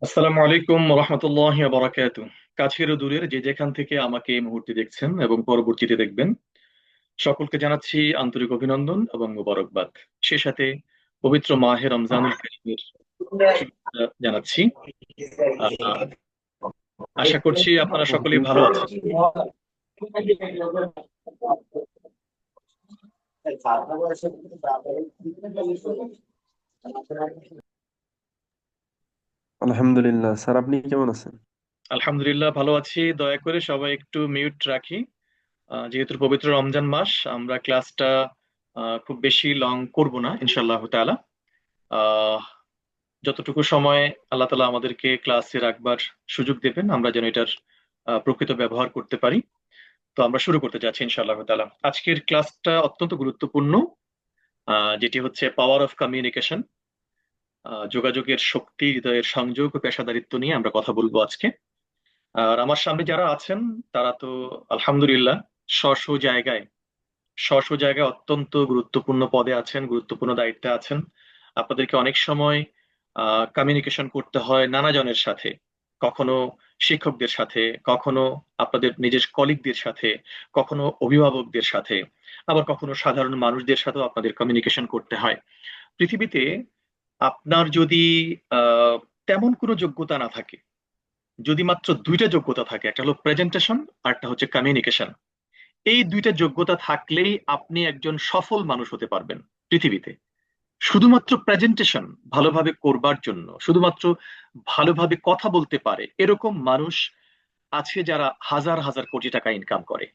আসসালামু আলাইকুম রহমতুল্লাহ বারাকাতু। কাছের ও দূরের যে যেখান থেকে আমাকে এই মুহূর্তে দেখছেন এবং পরবর্তীতে দেখবেন, সকলকে জানাচ্ছি আন্তরিক অভিনন্দন এবং মোবারকবাদ। সে সাথে পবিত্র মাহে রমজানুল কারীমের শুভেচ্ছা জানাচ্ছি। আহ, আশা করছি আপনারা সকলেই ভালো আছেন। আলহামদুলিল্লাহ স্যার, আপনি কেমন আছেন? আলহামদুলিল্লাহ ভালো আছি। দয়া করে সবাই একটু মিউট রাখি। যেহেতু পবিত্র রমজান মাস, আমরা ক্লাসটা খুব বেশি লং করব না ইনশাআল্লাহ তাআলা। আহ যতটুকু সময় আল্লাহ তালা আমাদেরকে ক্লাসে রাখবার সুযোগ দেবেন, আমরা যেন এটার প্রকৃত ব্যবহার করতে পারি। তো আমরা শুরু করতে যাচ্ছি ইনশাআল্লাহ তালা। আজকের ক্লাসটা অত্যন্ত গুরুত্বপূর্ণ, যেটি হচ্ছে পাওয়ার অফ কমিউনিকেশন। যোগাযোগের শক্তি, হৃদয়ের সংযোগ ও পেশাদারিত্ব নিয়ে আমরা কথা বলবো আজকে। আর আমার সামনে যারা আছেন, তারা তো আলহামদুলিল্লাহ স্ব স্ব জায়গায় অত্যন্ত গুরুত্বপূর্ণ পদে আছেন, গুরুত্বপূর্ণ দায়িত্বে আছেন। আপনাদেরকে অনেক সময় কমিউনিকেশন করতে হয় নানা জনের সাথে, কখনো শিক্ষকদের সাথে, কখনো আপনাদের নিজের কলিগদের সাথে, কখনো অভিভাবকদের সাথে, আবার কখনো সাধারণ মানুষদের সাথেও আপনাদের কমিউনিকেশন করতে হয়। পৃথিবীতে আপনার যদি আহ তেমন কোনো যোগ্যতা না থাকে, যদি মাত্র দুইটা যোগ্যতা থাকে, একটা হলো প্রেজেন্টেশন আর একটা হচ্ছে কমিউনিকেশন, এই দুইটা যোগ্যতা থাকলেই আপনি একজন সফল মানুষ হতে পারবেন পৃথিবীতে। শুধুমাত্র প্রেজেন্টেশন ভালোভাবে করবার জন্য, শুধুমাত্র ভালোভাবে কথা বলতে পারে এরকম মানুষ আছে যারা হাজার হাজার কোটি টাকা ইনকাম করে।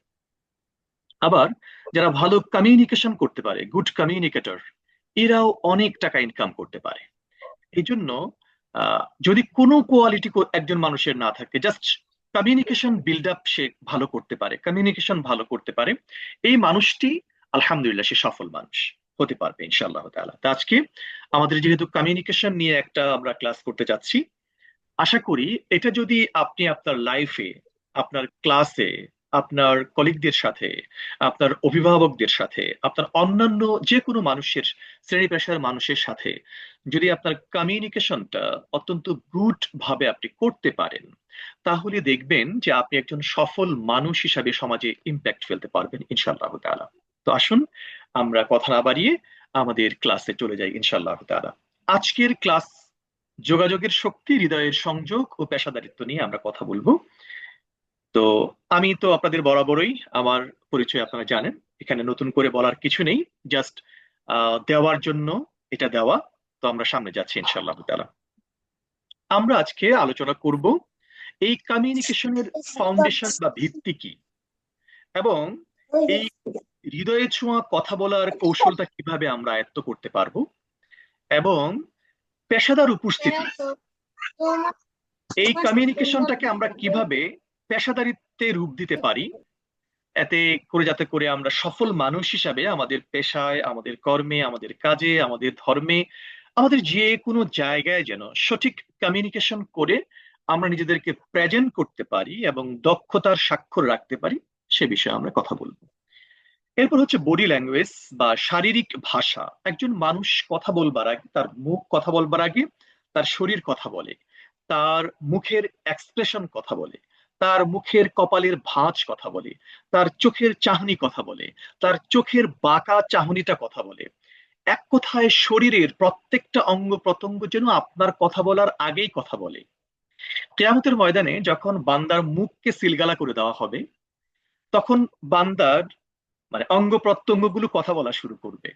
আবার যারা ভালো কমিউনিকেশন করতে পারে, গুড কমিউনিকেটর, এরাও অনেক টাকা ইনকাম করতে পারে। এই জন্য যদি কোনো কোয়ালিটি একজন মানুষের না থাকে, জাস্ট কমিউনিকেশন বিল্ড আপ সে ভালো করতে পারে, কমিউনিকেশন ভালো করতে পারে, এই মানুষটি আলহামদুলিল্লাহ সে সফল মানুষ হতে পারবে ইনশাআল্লাহ তাআলা। তা আজকে আমাদের যেহেতু কমিউনিকেশন নিয়ে একটা আমরা ক্লাস করতে যাচ্ছি, আশা করি এটা যদি আপনি আপনার লাইফে, আপনার ক্লাসে, আপনার কলিগদের সাথে, আপনার অভিভাবকদের সাথে, আপনার অন্যান্য যে কোনো মানুষের, শ্রেণী পেশার মানুষের সাথে যদি আপনার কমিউনিকেশনটা অত্যন্ত গুড ভাবে আপনি করতে পারেন, তাহলে দেখবেন যে আপনি একজন সফল মানুষ হিসাবে সমাজে ইম্প্যাক্ট ফেলতে পারবেন ইনশাআল্লাহ তাআলা। তো আসুন আমরা কথা না বাড়িয়ে আমাদের ক্লাসে চলে যাই ইনশাআল্লাহ তাআলা। আজকের ক্লাস যোগাযোগের শক্তি, হৃদয়ের সংযোগ ও পেশাদারিত্ব নিয়ে আমরা কথা বলবো। তো আমি তো আপনাদের বরাবরই আমার পরিচয় আপনারা জানেন, এখানে নতুন করে বলার কিছু নেই, জাস্ট দেওয়ার জন্য এটা দেওয়া। তো আমরা সামনে যাচ্ছি ইনশাআল্লাহ তাআলা। আমরা আজকে আলোচনা করব এই কমিউনিকেশনের ফাউন্ডেশন বা ভিত্তি কি, এবং এই হৃদয়ে ছোঁয়া কথা বলার কৌশলটা কিভাবে আমরা আয়ত্ত করতে পারবো, এবং পেশাদার উপস্থিতি, এই কমিউনিকেশনটাকে আমরা কিভাবে পেশাদারিত্বে রূপ দিতে পারি, এতে করে যাতে করে আমরা সফল মানুষ হিসাবে আমাদের পেশায়, আমাদের কর্মে, আমাদের কাজে, আমাদের ধর্মে, আমাদের যে কোনো জায়গায় যেন সঠিক কমিউনিকেশন করে আমরা নিজেদেরকে প্রেজেন্ট করতে পারি এবং দক্ষতার স্বাক্ষর রাখতে পারি, সে বিষয়ে আমরা কথা বলবো। এরপর হচ্ছে বডি ল্যাঙ্গুয়েজ বা শারীরিক ভাষা। একজন মানুষ কথা বলবার আগে, তার মুখ কথা বলবার আগে তার শরীর কথা বলে, তার মুখের এক্সপ্রেশন কথা বলে, তার মুখের কপালের ভাঁজ কথা বলে, তার চোখের চাহনি কথা বলে, তার চোখের বাঁকা চাহনিটা কথা বলে। এক কথায় শরীরের প্রত্যেকটা অঙ্গ প্রত্যঙ্গ যেন আপনার কথা বলার আগেই কথা বলে। কিয়ামতের ময়দানে যখন বান্দার মুখকে সিলগালা করে দেওয়া হবে, তখন বান্দার অঙ্গ প্রত্যঙ্গ গুলো কথা বলা শুরু করবে।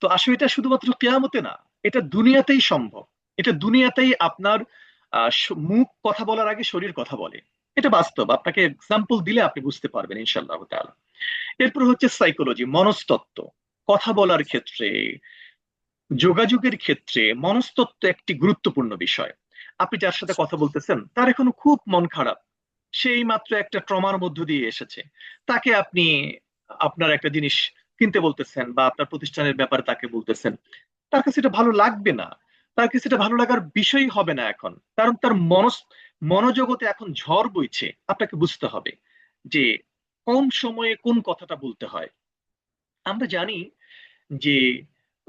তো আসলে এটা শুধুমাত্র কেয়ামতে না, এটা দুনিয়াতেই সম্ভব। এটা দুনিয়াতেই আপনার মুখ কথা বলার আগে শরীর কথা বলে। এটা বাস্তব, আপনাকে এক্সাম্পল দিলে আপনি বুঝতে পারবেন ইনশাল্লাহ তাআলা। এরপর হচ্ছে সাইকোলজি, মনস্তত্ত্ব। কথা বলার ক্ষেত্রে, যোগাযোগের ক্ষেত্রে মনস্তত্ত্ব একটি গুরুত্বপূর্ণ বিষয়। আপনি যার সাথে কথা বলতেছেন তার এখন খুব মন খারাপ, সেই মাত্র একটা ট্রমার মধ্য দিয়ে এসেছে, তাকে আপনি আপনার একটা জিনিস কিনতে বলতেছেন বা আপনার প্রতিষ্ঠানের ব্যাপারে তাকে বলতেছেন, তার কাছে এটা ভালো লাগবে না, তার কাছে এটা ভালো লাগার বিষয় হবে না এখন, কারণ তার মনোজগতে এখন ঝড় বইছে। আপনাকে বুঝতে হবে যে কোন সময়ে কোন কথাটা বলতে হয়। আমরা জানি যে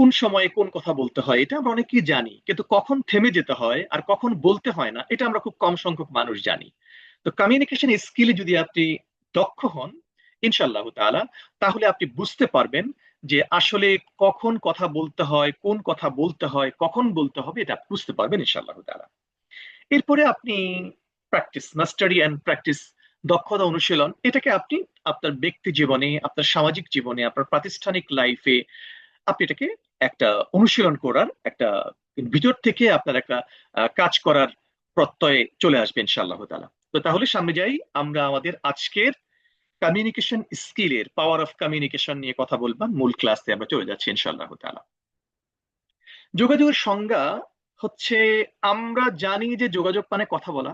কোন সময়ে কোন কথা বলতে হয় এটা আমরা অনেকেই জানি, কিন্তু কখন থেমে যেতে হয় আর কখন বলতে হয় না এটা আমরা খুব কম সংখ্যক মানুষ জানি। তো কমিউনিকেশন স্কিলে যদি আপনি দক্ষ হন ইনশাআল্লাহ তাআলা, তাহলে আপনি বুঝতে পারবেন যে আসলে কখন কথা বলতে হয়, কোন কথা বলতে হয়, কখন বলতে হবে, এটা আপনি বুঝতে পারবেন ইনশাআল্লাহ তাআলা। এরপরে আপনি প্র্যাকটিস, মাস্টারি অ্যান্ড প্র্যাকটিস, দক্ষতা অনুশীলন, এটাকে আপনি আপনার ব্যক্তি জীবনে, আপনার সামাজিক জীবনে, আপনার প্রাতিষ্ঠানিক লাইফে আপনি এটাকে একটা অনুশীলন করার একটা ভিতর থেকে আপনার একটা কাজ করার প্রত্যয়ে চলে আসবে ইনশাআল্লাহ তাআলা। তো তাহলে সামনে যাই, আমরা আমাদের আজকের কমিউনিকেশন স্কিলের পাওয়ার অফ কমিউনিকেশন নিয়ে কথা বলবো, মূল ক্লাসে আমরা চলে যাচ্ছি ইনশাআল্লাহ তাআলা। যোগাযোগের সংজ্ঞা হচ্ছে, আমরা জানি যে যোগাযোগ মানে কথা বলা,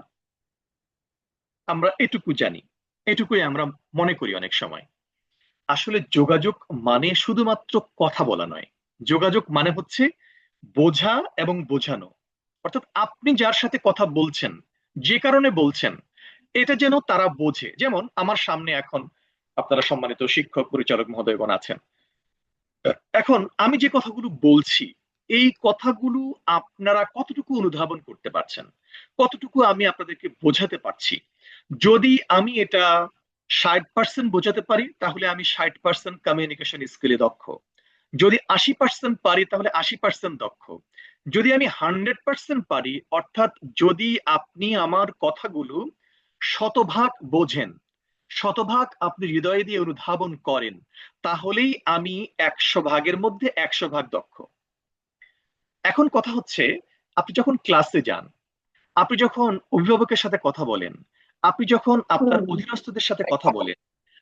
আমরা এটুকু জানি, এটুকুই আমরা মনে করি অনেক সময়। আসলে যোগাযোগ মানে শুধুমাত্র কথা বলা নয়। যোগাযোগ মানে হচ্ছে বোঝা এবং বোঝানো। অর্থাৎ আপনি যার সাথে কথা বলছেন, যে কারণে বলছেন, এটা যেন তারা বোঝে। যেমন আমার সামনে এখন আপনারা সম্মানিত শিক্ষক পরিচালক মহোদয়গণ আছেন। এখন আমি যে কথাগুলো বলছি, এই কথাগুলো আপনারা কতটুকু অনুধাবন করতে পারছেন, কতটুকু আমি আপনাদেরকে বোঝাতে পারছি। যদি আমি এটা 60% বোঝাতে পারি, তাহলে আমি 60% কমিউনিকেশন স্কিলে দক্ষ। যদি 80% পারি, তাহলে 80% দক্ষ। যদি আমি 100% পারি, অর্থাৎ যদি আপনি আমার কথাগুলো শতভাগ বোঝেন, শতভাগ আপনি হৃদয়ে দিয়ে অনুধাবন করেন, তাহলেই আমি 100 ভাগের মধ্যে 100 ভাগ দক্ষ। এখন কথা হচ্ছে, আপনি যখন ক্লাসে যান, আপনি যখন অভিভাবকের সাথে কথা বলেন, আপনি যখন আপনার অধীনস্থদের সাথে কথা বলেন,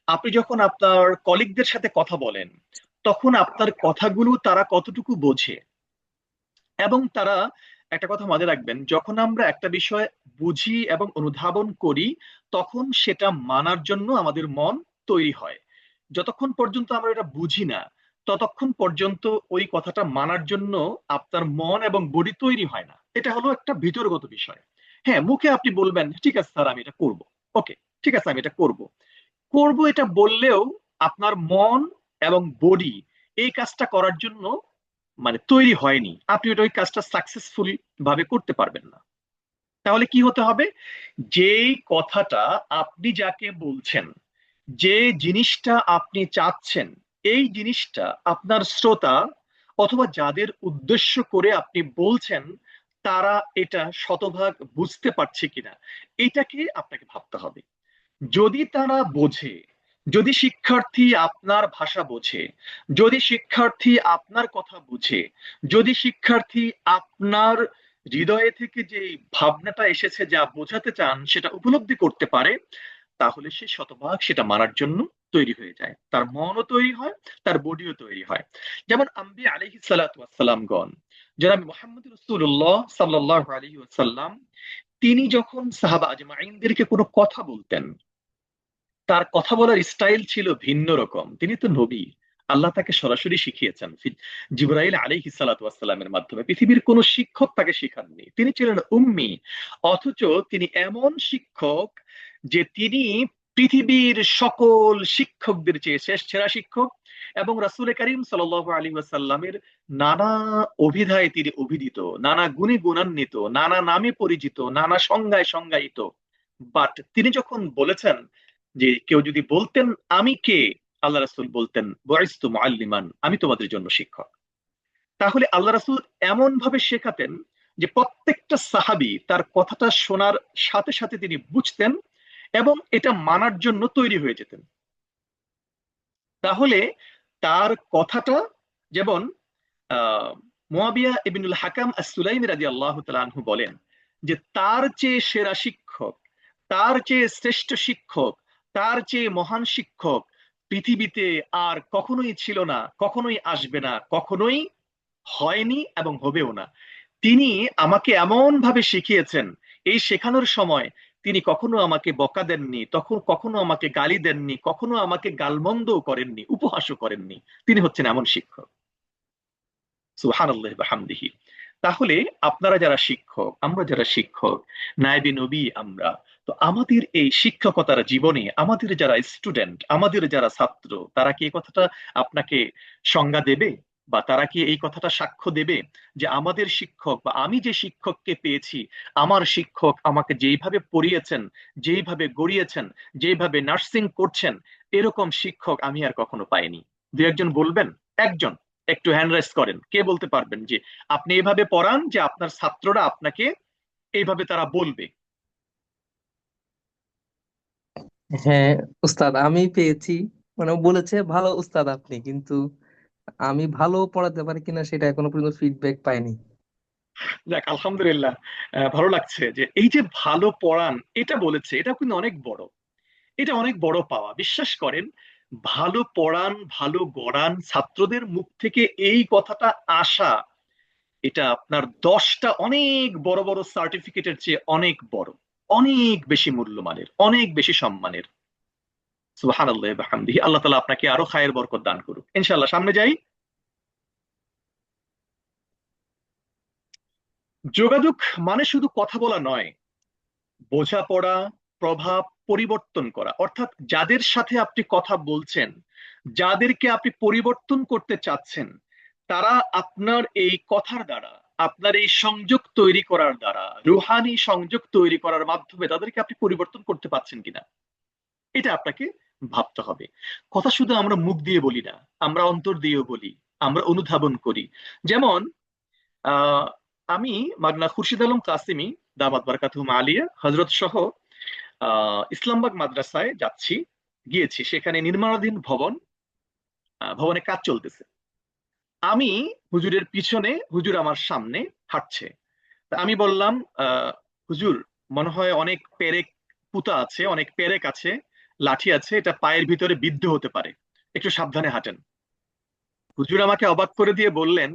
আপনি যখন আপনার কলিগদের সাথে কথা বলেন, তখন আপনার কথাগুলো তারা কতটুকু বোঝে। এবং তারা, একটা কথা মনে রাখবেন, যখন আমরা একটা বিষয় বুঝি এবং অনুধাবন করি, তখন সেটা মানার জন্য আমাদের মন তৈরি হয়। যতক্ষণ পর্যন্ত আমরা এটা বুঝি না, ততক্ষণ পর্যন্ত ওই কথাটা মানার জন্য আপনার মন এবং বডি তৈরি হয় না। এটা হলো একটা ভিতরগত বিষয়। হ্যাঁ, মুখে আপনি বলবেন ঠিক আছে স্যার আমি এটা করব, ওকে ঠিক আছে আমি এটা করব, করব এটা বললেও আপনার মন এবং বডি এই কাজটা করার জন্য মানে তৈরি হয়নি, আপনি ওই কাজটা সাকসেসফুল ভাবে করতে পারবেন না। তাহলে কি হতে হবে, যেই কথাটা আপনি যাকে বলছেন, যে জিনিসটা আপনি চাচ্ছেন, এই জিনিসটা আপনার শ্রোতা অথবা যাদের উদ্দেশ্য করে আপনি বলছেন, তারা এটা শতভাগ বুঝতে পারছে কিনা, এটাকে আপনাকে ভাবতে হবে। যদি তারা বোঝে, যদি শিক্ষার্থী আপনার ভাষা বোঝে, যদি শিক্ষার্থী আপনার কথা বুঝে, যদি শিক্ষার্থী আপনার হৃদয়ে থেকে যে ভাবনাটা এসেছে, যা বোঝাতে চান সেটা উপলব্ধি করতে পারে, তাহলে সে শতভাগ সেটা মানার জন্য তৈরি হয়ে যায়। তার মনও তৈরি হয়, তার বডিও তৈরি হয়। যেমন আম্বিয়া আলাইহিস সালাতু ওয়াস সালামগণ, জনাব মুহাম্মদ রাসূলুল্লাহ সাল্লাল্লাহু আলাইহি ওয়াসাল্লাম, তিনি যখন সাহাবা আজমাইনদেরকে কোনো কথা বলতেন, তার কথা বলার স্টাইল ছিল ভিন্ন রকম। তিনি তো নবী, আল্লাহ তাকে সরাসরি শিখিয়েছেন জিবরাইল আলাইহিস সালাতু ওয়াস সালামের মাধ্যমে। পৃথিবীর কোন শিক্ষক তাকে শিখাননি, তিনি ছিলেন উম্মি। অথচ তিনি এমন শিক্ষক যে তিনি পৃথিবীর সকল শিক্ষকদের চেয়ে শেষ সেরা শিক্ষক। এবং রাসূল করিম সাল্লাল্লাহু আলাইহি ওয়াসাল্লামের নানা অভিধায় তিনি অভিধিত, নানা গুণে গুণান্বিত, নানা নামে পরিচিত, নানা সংজ্ঞায় সংজ্ঞায়িত। বাট তিনি যখন বলেছেন যে কেউ যদি বলতেন আমি কে, আল্লাহ রাসূল বলতেন বুইসতু মুআল্লিমান, আমি তোমাদের জন্য শিক্ষক। তাহলে আল্লাহ রাসূল এমন ভাবে শেখাতেন যে প্রত্যেকটা সাহাবী তার কথাটা শোনার সাথে সাথে তিনি বুঝতেন এবং এটা মানার জন্য তৈরি হয়ে যেতেন। তাহলে তার কথাটা, যেমন আহ মুয়াবিয়া ইবনুল হাকাম আস-সুলাইমি রাদিয়াল্লাহু তাআলা আনহু বলেন যে তার চেয়ে সেরা শিক্ষক, তার চেয়ে শ্রেষ্ঠ শিক্ষক, তার চেয়ে মহান শিক্ষক পৃথিবীতে আর কখনোই ছিল না, কখনোই আসবে না, কখনোই হয়নি এবং হবেও না। তিনি আমাকে এমন ভাবে শিখিয়েছেন, এই শেখানোর সময় তিনি কখনো আমাকে বকা দেননি, তখন কখনো আমাকে গালি দেননি, কখনো আমাকে গালমন্দও করেননি, উপহাসও করেননি। তিনি হচ্ছেন এমন শিক্ষক। সুবহানাল্লাহ বিহামদিহি। তাহলে আপনারা যারা শিক্ষক, আমরা যারা শিক্ষক, নায়েবে নবী আমরা, তো আমাদের এই শিক্ষকতার জীবনে আমাদের যারা স্টুডেন্ট, আমাদের যারা ছাত্র, তারা কি এই কথাটা আপনাকে সংজ্ঞা দেবে? বা তারা কি এই কথাটা সাক্ষ্য দেবে যে আমাদের শিক্ষক বা আমি যে শিক্ষককে পেয়েছি, আমার শিক্ষক আমাকে যেইভাবে পড়িয়েছেন, যেইভাবে গড়িয়েছেন, যেইভাবে নার্সিং করছেন, এরকম শিক্ষক আমি আর কখনো পাইনি? দু একজন বলবেন? একজন একটু হ্যান্ড রাইজ করেন, কে বলতে পারবেন যে আপনি এভাবে পড়ান যে আপনার ছাত্ররা আপনাকে এইভাবে তারা বলবে? হ্যাঁ উস্তাদ, আমি পেয়েছি। মানে ও বলেছে ভালো উস্তাদ আপনি, কিন্তু আমি ভালো পড়াতে পারি কিনা সেটা এখনো পর্যন্ত ফিডব্যাক পাইনি। যাক, আলহামদুলিল্লাহ। ভালো লাগছে যে এই যে ভালো পড়ান এটা বলেছে, এটা কিন্তু অনেক বড়, এটা অনেক বড় পাওয়া, বিশ্বাস করেন। ভালো পড়ান, ভালো গড়ান, ছাত্রদের মুখ থেকে এই কথাটা আসা, এটা আপনার 10টা অনেক বড় বড় সার্টিফিকেটের চেয়ে অনেক বড়, অনেক বেশি মূল্যমানের, অনেক বেশি সম্মানের। সুবহানাল্লাহ ওয়া বিহামদিহি। আল্লাহ তাআলা আপনাকে আরো খায়ের বরকত দান করুক ইনশাআল্লাহ। সামনে যাই। যোগাযোগ মানে শুধু কথা বলা নয়, বোঝাপড়া, প্রভাব পরিবর্তন করা। অর্থাৎ যাদের সাথে আপনি কথা বলছেন, যাদেরকে আপনি পরিবর্তন করতে চাচ্ছেন, তারা আপনার এই কথার দ্বারা, আপনার এই সংযোগ তৈরি করার দ্বারা, রুহানি সংযোগ তৈরি করার মাধ্যমে তাদেরকে আপনি পরিবর্তন করতে পারছেন কিনা, এটা আপনাকে ভাবতে হবে। কথা শুধু আমরা মুখ দিয়ে বলি না, আমরা অন্তর দিয়েও বলি, আমরা অনুধাবন করি। যেমন আহ আমি মাওলানা খুরশিদ আলম কাসিমি দামাত বারকাতুহুম আলিয়া হযরত সহ ইসলামবাগ মাদ্রাসায় গিয়েছি। সেখানে নির্মাণাধীন ভবনে কাজ চলতেছে। আমি হুজুরের পিছনে, হুজুর আমার সামনে হাঁটছে। তা আমি বললাম, হুজুর, মনে হয় অনেক পেরেক পুঁতা আছে, অনেক পেরেক আছে, লাঠি আছে, এটা পায়ের ভিতরে বিদ্ধ হতে পারে, একটু সাবধানে হাঁটেন। হুজুর আমাকে অবাক করে দিয়ে বললেন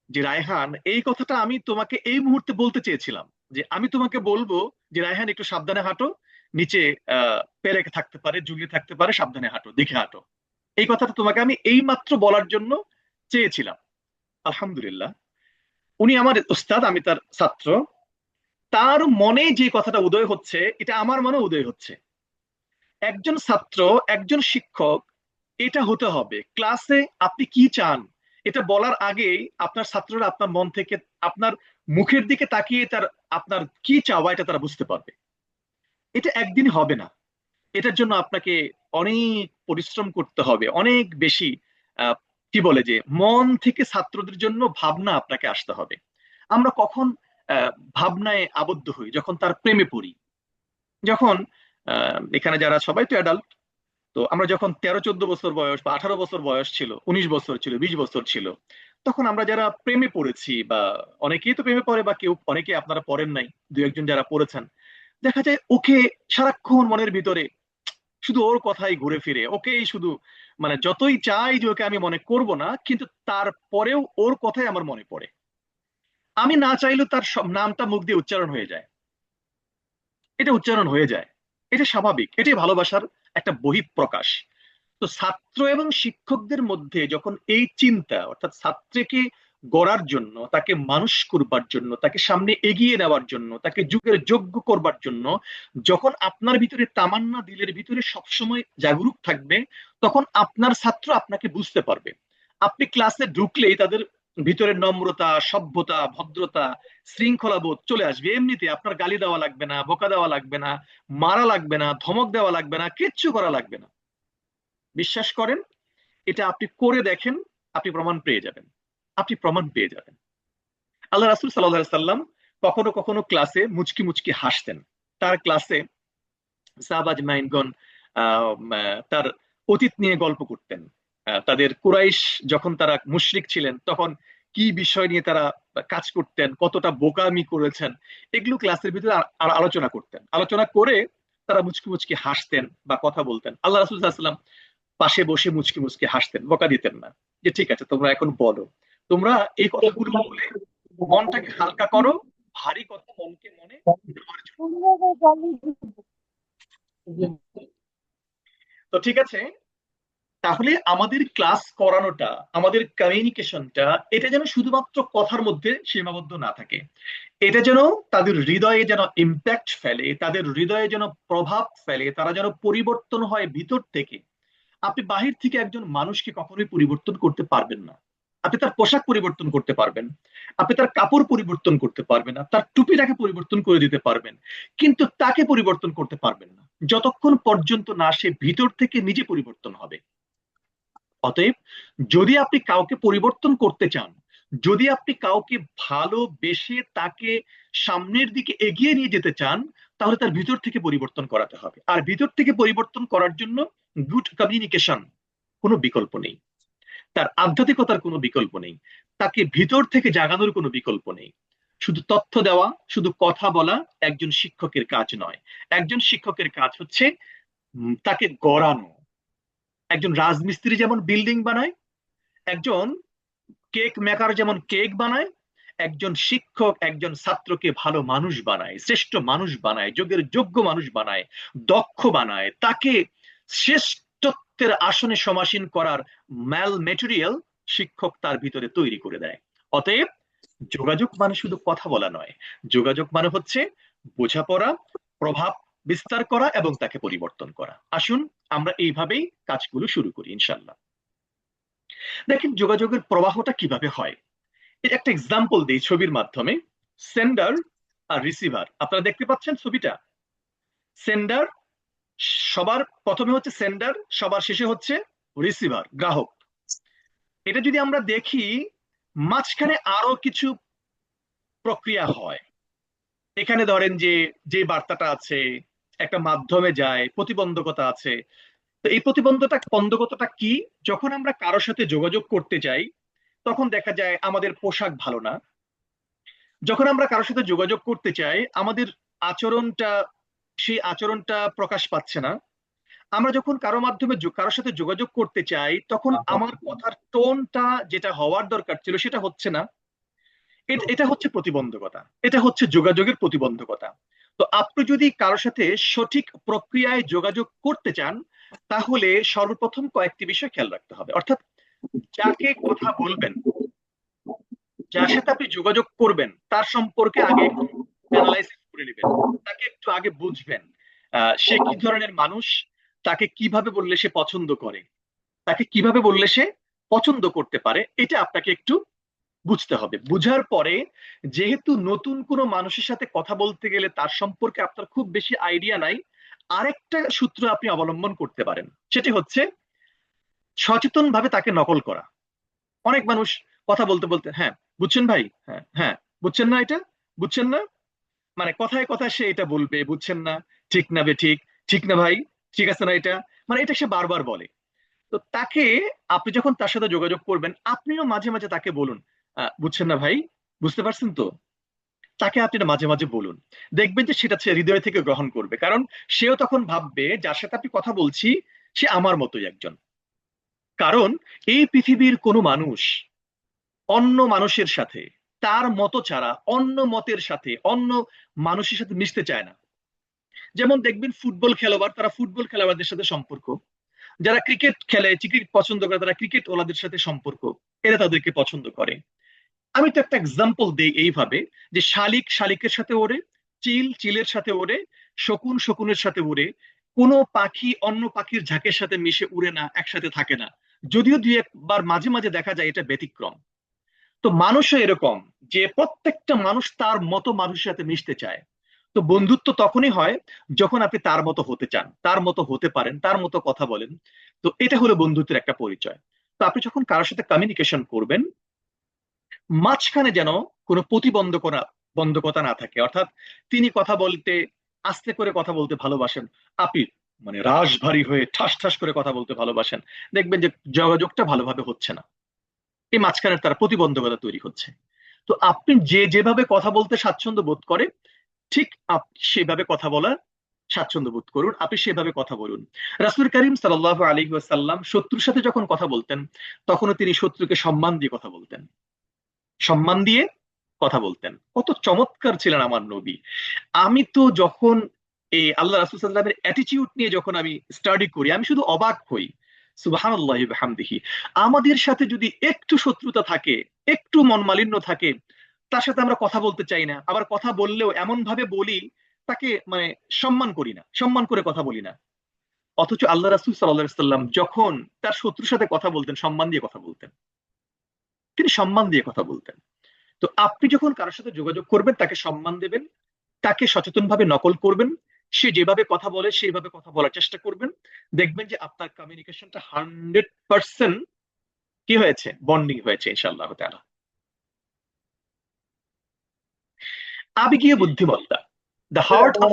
যে রায়হান, এই কথাটা আমি তোমাকে এই মুহূর্তে বলতে চেয়েছিলাম, যে আমি তোমাকে বলবো যে রায়হান একটু সাবধানে হাঁটো, নিচে পেরেক থাকতে পারে, ঝুলিয়ে থাকতে পারে, সাবধানে হাঁটো, দেখে হাঁটো। এই কথাটা তোমাকে আমি এই মাত্র বলার জন্য চেয়েছিলাম। আলহামদুলিল্লাহ, উনি আমার উস্তাদ, আমি তার ছাত্র। তার মনে যে কথাটা উদয় হচ্ছে, এটা আমার মনে উদয় হচ্ছে। একজন ছাত্র, একজন শিক্ষক, এটা হতে হবে ক্লাসে আপনি কি চান এটা বলার আগেই আপনার ছাত্ররা আপনার মন থেকে, আপনার মুখের দিকে তাকিয়ে তার, আপনার কি চাওয়া এটা তারা বুঝতে পারবে। এটা একদিন হবে না, এটার জন্য আপনাকে অনেক পরিশ্রম করতে হবে, অনেক বেশি আহ, কি বলে যে মন থেকে ছাত্রদের জন্য ভাবনা আপনাকে আসতে হবে। আমরা কখন আহ, ভাবনায় আবদ্ধ হই? যখন তার প্রেমে পড়ি। যখন এখানে যারা সবাই তো অ্যাডাল্ট, তো আমরা যখন 13-14 বছর বয়স বা 18 বছর বয়স ছিল, 19 বছর ছিল, 20 বছর ছিল, তখন আমরা যারা প্রেমে পড়েছি, বা অনেকেই তো প্রেমে পড়ে, বা কেউ, অনেকে আপনারা পড়েন নাই, দু একজন যারা পড়েছেন, দেখা যায় ওকে সারাক্ষণ মনের ভিতরে শুধু ওর কথাই ঘুরে ফিরে, ওকেই শুধু, মানে যতই চাই যে ওকে আমি মনে করব না, কিন্তু তারপরেও ওর কথাই আমার মনে পড়ে। আমি না চাইলেও তার নামটা মুখ দিয়ে উচ্চারণ হয়ে যায়, এটা উচ্চারণ হয়ে যায়। এটা স্বাভাবিক, এটাই ভালোবাসার একটা বহিঃপ্রকাশ। তো ছাত্র এবং শিক্ষকদের মধ্যে যখন এই চিন্তা, অর্থাৎ ছাত্রকে গড়ার জন্য, তাকে মানুষ করবার জন্য, তাকে সামনে এগিয়ে নেওয়ার জন্য, তাকে যুগের যোগ্য করবার জন্য, যখন আপনার ভিতরে তামান্না দিলের ভিতরে সবসময় জাগরুক থাকবে, তখন আপনার ছাত্র আপনাকে বুঝতে পারবে। আপনি ক্লাসে ঢুকলেই তাদের ভিতরে নম্রতা, সভ্যতা, ভদ্রতা, শৃঙ্খলা বোধ চলে আসবে। এমনিতে আপনার গালি দেওয়া লাগবে না, বকা দেওয়া লাগবে না, মারা লাগবে না, ধমক দেওয়া লাগবে না, কিচ্ছু করা লাগবে না। বিশ্বাস করেন, এটা আপনি করে দেখেন, আপনি প্রমাণ পেয়ে যাবেন, আপনি প্রমাণ পেয়ে যাবেন। আল্লাহ রাসূল সাল্লাল্লাহু আলাইহি সাল্লাম কখনো কখনো ক্লাসে মুচকি মুচকি হাসতেন। তার ক্লাসে সাহাবাজ মাইনগণ তার অতীত নিয়ে গল্প করতেন। তাদের কুরাইশ, যখন তারা মুশরিক ছিলেন, তখন কি বিষয় নিয়ে তারা কাজ করতেন, কতটা বোকামি করেছেন, এগুলো ক্লাসের ভিতরে আলোচনা করতেন। আলোচনা করে তারা মুচকি মুচকি হাসতেন বা কথা বলতেন। আল্লাহ রাসূল সাল্লাল্লাহু আলাইহি সাল্লাম পাশে বসে মুচকি মুচকি হাসতেন, বকা দিতেন না, যে ঠিক আছে তোমরা এখন বলো, তোমরা এই কথাগুলো বলে মনটাকে হালকা করো, ভারী কথা মনকে মনে নেওয়ার জন্য। তো ঠিক আছে, তাহলে আমাদের ক্লাস করানোটা, আমাদের কমিউনিকেশনটা, এটা যেন শুধুমাত্র কথার মধ্যে সীমাবদ্ধ না থাকে, এটা যেন তাদের হৃদয়ে যেন ইম্প্যাক্ট ফেলে, তাদের হৃদয়ে যেন প্রভাব ফেলে, তারা যেন পরিবর্তন হয় ভিতর থেকে। আপনি বাহির থেকে একজন মানুষকে কখনোই পরিবর্তন করতে পারবেন না। আপনি তার পোশাক পরিবর্তন করতে পারবেন, আপনি তার কাপড় পরিবর্তন করতে পারবেন না, তার টুপিটাকে পরিবর্তন করে দিতে পারবেন, কিন্তু তাকে পরিবর্তন করতে পারবেন না যতক্ষণ পর্যন্ত না সে ভিতর থেকে নিজে পরিবর্তন হবে। অতএব যদি আপনি কাউকে পরিবর্তন করতে চান, যদি আপনি কাউকে ভালোবেসে তাকে সামনের দিকে এগিয়ে নিয়ে যেতে চান, তাহলে তার ভিতর থেকে পরিবর্তন করাতে হবে। আর ভিতর থেকে পরিবর্তন করার জন্য গুড কমিউনিকেশন কোনো বিকল্প নেই, তার আধ্যাত্মিকতার কোনো বিকল্প নেই, তাকে ভিতর থেকে জাগানোর কোনো বিকল্প নেই। শুধু তথ্য দেওয়া, শুধু কথা বলা একজন শিক্ষকের কাজ নয়। একজন শিক্ষকের কাজ হচ্ছে তাকে গড়ানো। একজন রাজমিস্ত্রি যেমন বিল্ডিং বানায়, একজন কেক মেকার যেমন কেক বানায়, একজন শিক্ষক একজন ছাত্রকে ভালো মানুষ বানায়, শ্রেষ্ঠ মানুষ বানায়, যোগ্যের যোগ্য মানুষ বানায়, দক্ষ বানায়, তাকে শ্রেষ্ঠত্বের আসনে সমাসীন করার মেটেরিয়াল শিক্ষক তার ভিতরে তৈরি করে দেয়। অতএব যোগাযোগ মানে শুধু কথা বলা নয়, যোগাযোগ মানে হচ্ছে বোঝাপড়া, প্রভাব বিস্তার করা এবং তাকে পরিবর্তন করা। আসুন আমরা এইভাবেই কাজগুলো শুরু করি ইনশাল্লাহ। দেখেন যোগাযোগের প্রবাহটা কিভাবে হয়, এর একটা এক্সাম্পল দিই ছবির মাধ্যমে। সেন্ডার আর রিসিভার, আপনারা দেখতে পাচ্ছেন ছবিটা। সেন্ডার সবার প্রথমে হচ্ছে সেন্ডার, সবার শেষে হচ্ছে রিসিভার, গ্রাহক। এটা যদি আমরা দেখি, মাঝখানে আরো কিছু প্রক্রিয়া হয়। এখানে ধরেন যে যে বার্তাটা আছে একটা মাধ্যমে যায়, প্রতিবন্ধকতা আছে। তো এই বন্ধকতাটা কি? যখন আমরা কারোর সাথে যোগাযোগ করতে যাই, তখন দেখা যায় আমাদের পোশাক ভালো না। যখন আমরা কারোর সাথে যোগাযোগ করতে চাই, আমাদের আচরণটা, সেই আচরণটা প্রকাশ পাচ্ছে না। আমরা যখন কারোর সাথে যোগাযোগ করতে চাই, তখন আমার কথার টোনটা যেটা হওয়ার দরকার ছিল সেটা হচ্ছে না। এটা হচ্ছে প্রতিবন্ধকতা, এটা হচ্ছে যোগাযোগের প্রতিবন্ধকতা। তো আপনি যদি কারোর সাথে সঠিক প্রক্রিয়ায় যোগাযোগ করতে চান, তাহলে সর্বপ্রথম কয়েকটি বিষয় খেয়াল রাখতে হবে। অর্থাৎ যাকে কথা বলবেন, যার সাথে আপনি যোগাযোগ করবেন, তার সম্পর্কে আগে একটু অ্যানালাইসিস করে নেবেন, তাকে একটু আগে বুঝবেন। সে কি ধরনের মানুষ, তাকে কিভাবে বললে সে পছন্দ করে, তাকে কিভাবে বললে সে পছন্দ করতে পারে, এটা আপনাকে একটু বুঝতে হবে। বুঝার পরে, যেহেতু নতুন কোনো মানুষের সাথে কথা বলতে গেলে তার সম্পর্কে আপনার খুব বেশি আইডিয়া নাই, আরেকটা সূত্র আপনি অবলম্বন করতে পারেন। সেটি হচ্ছে সচেতন ভাবে তাকে নকল করা। অনেক মানুষ কথা বলতে বলতে, হ্যাঁ বুঝছেন ভাই, হ্যাঁ হ্যাঁ, বুঝছেন না এটা, বুঝছেন না, মানে কথায় কথায় সে এটা বলবে, বুঝছেন না, ঠিক না বে ঠিক, ঠিক না ভাই, ঠিক আছে না এটা, মানে এটা সে বারবার বলে। তো তাকে, আপনি যখন তার সাথে যোগাযোগ করবেন, আপনিও মাঝে মাঝে তাকে বলুন, বুঝছেন না ভাই, বুঝতে পারছেন তো। তাকে আপনি এটা মাঝে মাঝে বলুন, দেখবেন যে সেটা সে হৃদয় থেকে গ্রহণ করবে। কারণ সেও তখন ভাববে যার সাথে আপনি কথা বলছি সে আমার মতোই একজন। কারণ এই পৃথিবীর কোনো মানুষ অন্য মানুষের সাথে তার মতো ছাড়া অন্য মতের সাথে, অন্য মানুষের সাথে মিশতে চায় না। যেমন দেখবেন ফুটবল খেলোয়াড়, তারা ফুটবল খেলোয়াড়দের সাথে সম্পর্ক, যারা ক্রিকেট খেলে, ক্রিকেট পছন্দ করে, তারা ক্রিকেট ওলাদের সাথে সম্পর্ক, এরা তাদেরকে পছন্দ করে। আমি তো একটা এক্সাম্পল দেই এইভাবে, যে শালিক শালিকের সাথে ওড়ে, চিল চিলের সাথে ওড়ে, শকুন শকুনের সাথে উড়ে। কোনো পাখি অন্য পাখির ঝাঁকের সাথে মিশে উড়ে না, একসাথে থাকে না। যদিও দুই একবার মাঝে মাঝে দেখা যায়, এটা ব্যতিক্রম। তো মানুষও এরকম, যে প্রত্যেকটা মানুষ তার মতো মানুষের সাথে মিশতে চায়। তো বন্ধুত্ব তখনই হয় যখন আপনি তার মতো হতে চান, তার মতো হতে পারেন, তার মতো কথা বলেন। তো এটা হলো বন্ধুত্বের একটা পরিচয়। তো আপনি যখন কারোর সাথে কমিউনিকেশন করবেন, মাঝখানে যেন কোনো প্রতিবন্ধকতা বন্ধকতা না থাকে। অর্থাৎ তিনি কথা বলতে আস্তে করে কথা বলতে ভালোবাসেন, আপনি মানে রাশভারী হয়ে ঠাস ঠাস করে কথা বলতে ভালোবাসেন, দেখবেন যে যোগাযোগটা ভালোভাবে হচ্ছে না। এই মাঝখানে তার প্রতিবন্ধকতা তৈরি হচ্ছে। তো আপনি যে যেভাবে কথা বলতে স্বাচ্ছন্দ্য বোধ করে, ঠিক আপনি সেভাবে কথা বলার স্বাচ্ছন্দ্য বোধ করুন, আপনি সেভাবে কথা বলুন। রাসূল করিম সাল্লাল্লাহু আলাইহি ওয়াসাল্লাম শত্রুর সাথে যখন কথা বলতেন, তখনও তিনি শত্রুকে সম্মান দিয়ে কথা বলতেন, সম্মান দিয়ে কথা বলতেন। কত চমৎকার ছিলেন আমার নবী! আমি তো যখন এই আল্লাহ রাসূল সাল্লাল্লাহু আলাইহি ওয়াসাল্লামের অ্যাটিটিউড নিয়ে যখন আমি স্টাডি করি, আমি শুধু অবাক হই। সুবহানাল্লাহি ওয়া বিহামদিহি। আমাদের সাথে যদি একটু শত্রুতা থাকে, একটু মনমালিন্য থাকে, তার সাথে আমরা কথা বলতে চাই না। আবার কথা বললেও এমন ভাবে বলি, তাকে মানে সম্মান করি না, সম্মান করে কথা বলি না। অথচ আল্লাহ রাসূল সাল্লাল্লাহু আলাইহি ওয়াসাল্লাম যখন তার শত্রুর সাথে কথা বলতেন, সম্মান দিয়ে কথা বলতেন। তিনি সম্মান দিয়ে কথা বলতেন। তো আপনি যখন কারোর সাথে যোগাযোগ করবেন তাকে সম্মান দেবেন, তাকে সচেতনভাবে নকল করবেন, সে যেভাবে কথা বলে সেইভাবে কথা বলার চেষ্টা করবেন। দেখবেন যে আপনার কমিউনিকেশনটা 100% কি হয়েছে, বন্ডিং হয়েছে ইনশাআল্লাহ তাআলা। আবেগীয় বুদ্ধিমত্তা, the heart of